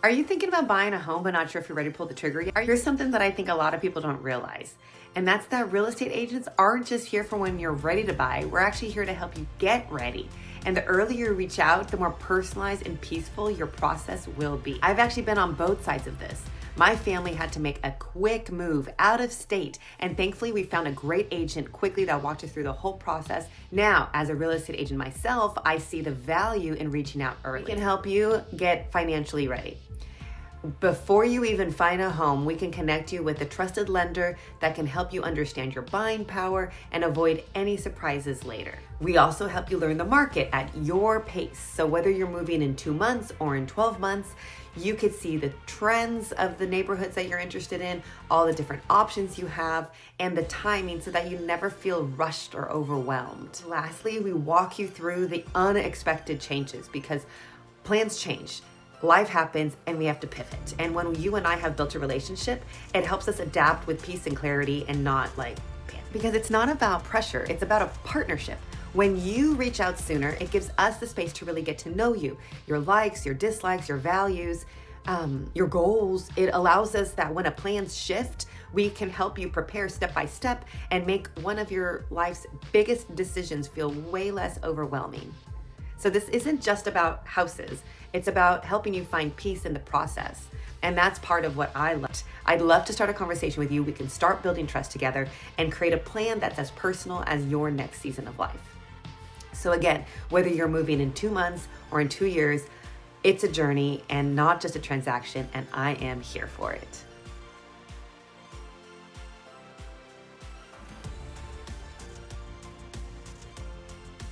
Are you thinking about buying a home but not sure if you're ready to pull the trigger yet? Here's something that I think a lot of people don't realize, and that's that real estate agents aren't just here for when you're ready to buy. We're actually here to help you get ready. And the earlier you reach out, the more personalized and peaceful your process will be. I've actually been on both sides of this. My family had to make a quick move out of state, and thankfully we found a great agent quickly that walked us through the whole process. Now, as a real estate agent myself, I see the value in reaching out early. We can help you get financially ready. Before you even find a home, we can connect you with a trusted lender that can help you understand your buying power and avoid any surprises later. We also help you learn the market at your pace. So whether you're moving in 2 months or in 12 months, you could see the trends of the neighborhoods that you're interested in, all the different options you have, and the timing so that you never feel rushed or overwhelmed. Lastly, we walk you through the unexpected changes because plans change. Life happens and we have to pivot. And when you and I have built a relationship, it helps us adapt with peace and clarity and not panic. Because it's not about pressure, it's about a partnership. When you reach out sooner, it gives us the space to really get to know you, your likes, your dislikes, your values, your goals. It allows us that when a plans shift, we can help you prepare step by step and make one of your life's biggest decisions feel way less overwhelming. So this isn't just about houses. It's about helping you find peace in the process. And that's part of what I love. I'd love to start a conversation with you. We can start building trust together and create a plan that's as personal as your next season of life. So again, whether you're moving in 2 months or in 2 years, it's a journey and not just a transaction, and I am here for it.